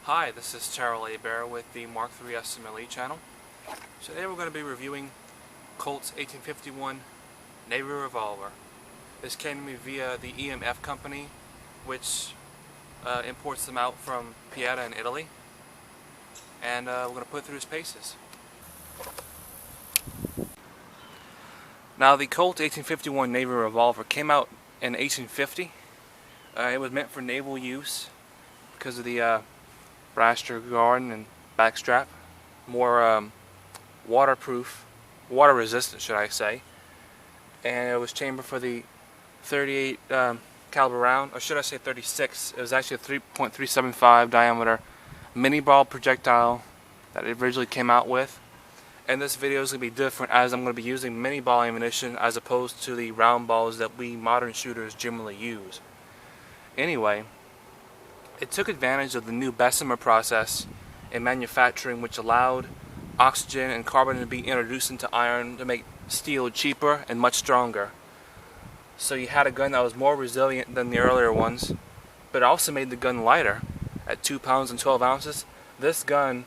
Hi, this is Terrell Bear with the Mark III SMLE channel. Today we're going to be reviewing Colt's 1851 Navy Revolver. This came to me via the EMF company, which imports them out from Pieta in Italy. And we're going to put it through its paces. Now the Colt 1851 Navy Revolver came out in 1850. It was meant for naval use because of the braster guard and backstrap, more waterproof, water resistant should I say, and it was chambered for the 38 caliber round, or should I say 36. It was actually a 3.375 diameter mini ball projectile that it originally came out with. And this video is going to be different as I'm going to be using mini ball ammunition as opposed to the round balls that we modern shooters generally use. Anyway, it took advantage of the new Bessemer process in manufacturing, which allowed oxygen and carbon to be introduced into iron to make steel cheaper and much stronger. So you had a gun that was more resilient than the earlier ones, but it also made the gun lighter. At 2 pounds and 12 ounces, this gun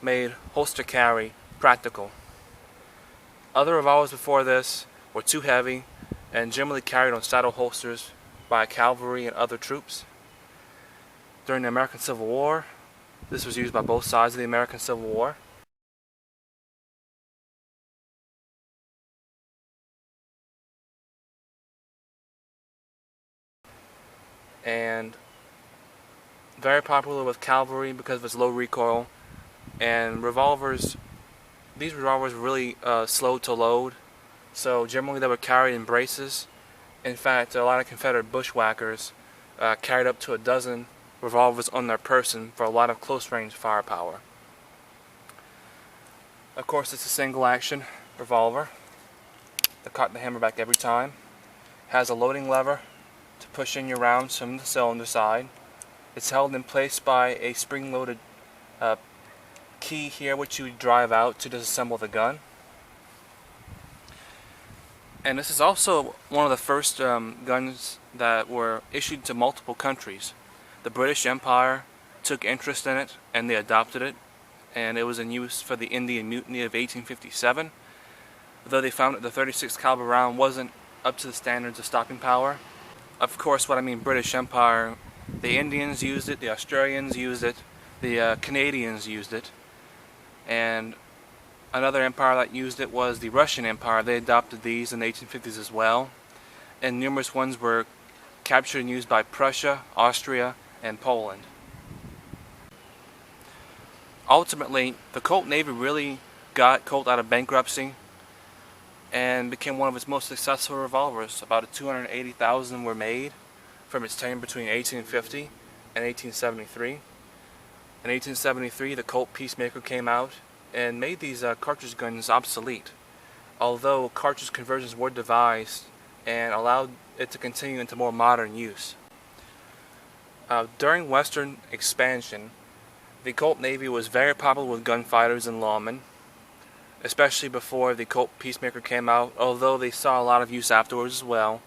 made holster carry practical. Other revolvers before this were too heavy and generally carried on saddle holsters by cavalry and other troops. During the American Civil War, this was used by both sides of the American Civil War. And very popular with cavalry because of its low recoil. And revolvers, these revolvers were really slow to load, so generally they were carried in braces. In fact, a lot of Confederate bushwhackers carried up to a dozen revolvers on their person for a lot of close-range firepower. Of course, it's a single-action revolver. They cock the hammer back every time. Has a loading lever to push in your rounds from the cylinder side. It's held in place by a spring-loaded key here, which you drive out to disassemble the gun. And this is also one of the first guns that were issued to multiple countries. The British Empire took interest in it and they adopted it, and it was in use for the Indian Mutiny of 1857. Though they found that the 36 caliber round wasn't up to the standards of stopping power. Of course, what I mean British Empire, the Indians used it, the Australians used it, the Canadians used it, and another empire that used it was the Russian Empire. They adopted these in the 1850s as well, and numerous ones were captured and used by Prussia, Austria, and Poland. Ultimately, the Colt Navy really got Colt out of bankruptcy and became one of its most successful revolvers. About 280,000 were made from its tenure between 1850 and 1873. In 1873, the Colt Peacemaker came out and made these cartridge guns obsolete, although cartridge conversions were devised and allowed it to continue into more modern use. During Western expansion, the Colt Navy was very popular with gunfighters and lawmen, especially before the Colt Peacemaker came out, although they saw a lot of use afterwards as well.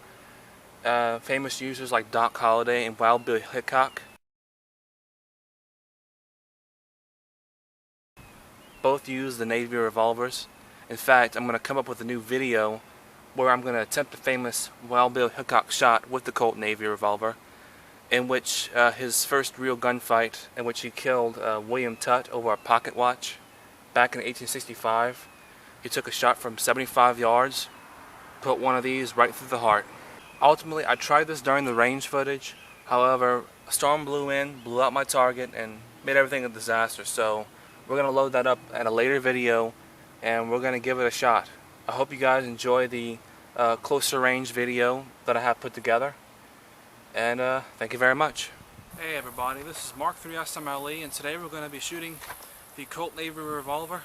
Famous users like Doc Holliday and Wild Bill Hickok both used the Navy revolvers. In fact, I'm going to come up with a new video where I'm going to attempt the famous Wild Bill Hickok shot with the Colt Navy revolver, in which his first real gunfight, in which he killed William Tutt over a pocket watch back in 1865. He took a shot from 75 yards, put one of these right through the heart. Ultimately, I tried this during the range footage. However, a storm blew in, blew out my target, and made everything a disaster. So we're going to load that up at a later video, and we're going to give it a shot. I hope you guys enjoy the closer range video that I have put together. And thank you very much. Hey everybody, this is Mark III SMLE, and today we're going to be shooting the Colt Navy Revolver,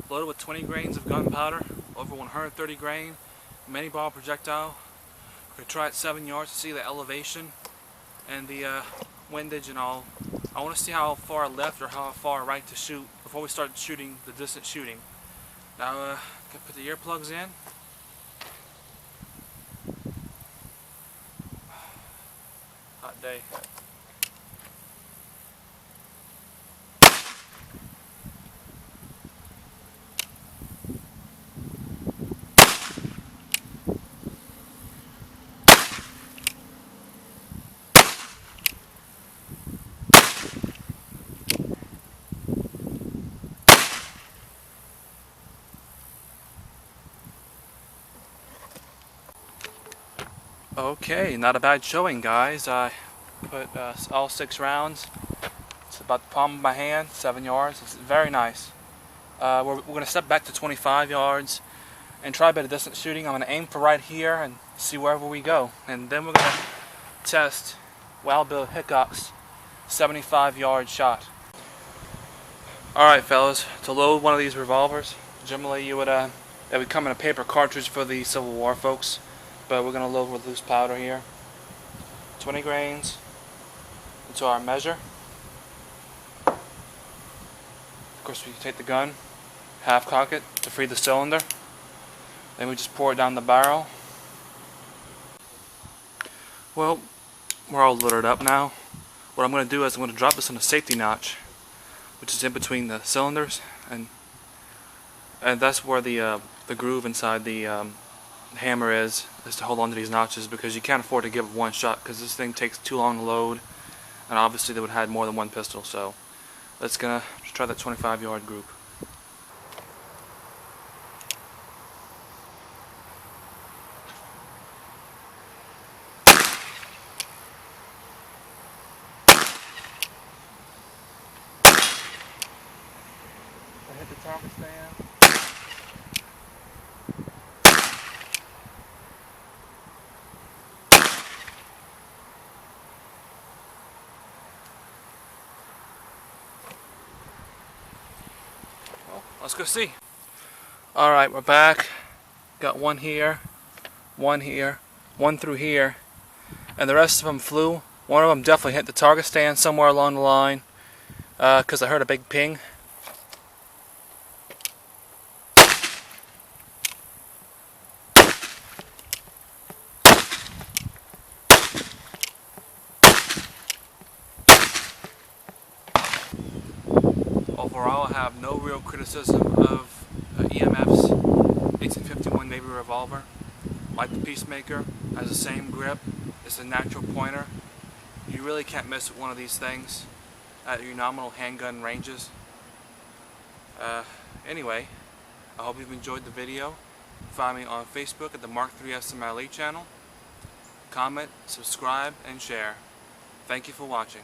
loaded with 20 grains of gunpowder, over 130 grain, mini ball projectile. We're going to try at 7 yards to see the elevation and the windage and all. I want to see how far left or how far right to shoot before we start shooting the distance shooting. Now, I'm going to put the earplugs in. Hot day. Okay, not a bad showing, guys. I put all 6 rounds. It's about the palm of my hand, 7 yards. It's very nice. We're going to step back to 25 yards and try a bit of distance shooting. I'm going to aim for right here and see wherever we go. And then we're going to test Wild Bill Hickok's 75-yard shot. Alright, fellas, to load one of these revolvers, generally it would come in a paper cartridge for the Civil War folks, but we're going to load with loose powder here. 20 grains into our measure. Of course, we take the gun, half cock it to free the cylinder. Then we just pour it down the barrel. Well, we're all loaded up now. What I'm going to do is I'm going to drop this in a safety notch, which is in between the cylinders, and that's where the groove inside the hammer is to hold on to these notches, because you can't afford to give one shot because this thing takes too long to load, and obviously they would have had more than one pistol. So let's just try that 25-yard group. I hit the target stand. Well, let's go see. Alright, we're back. Got one here, one through here, and the rest of them flew. One of them definitely hit the target stand somewhere along the line, because I heard a big ping. Overall, I have no real criticism of EMF's 1851 Navy revolver. Like the Peacemaker, has the same grip. It's a natural pointer. You really can't miss with one of these things at your nominal handgun ranges. Anyway, I hope you've enjoyed the video. Find me on Facebook at the Mark III SMLE channel. Comment, subscribe, and share. Thank you for watching.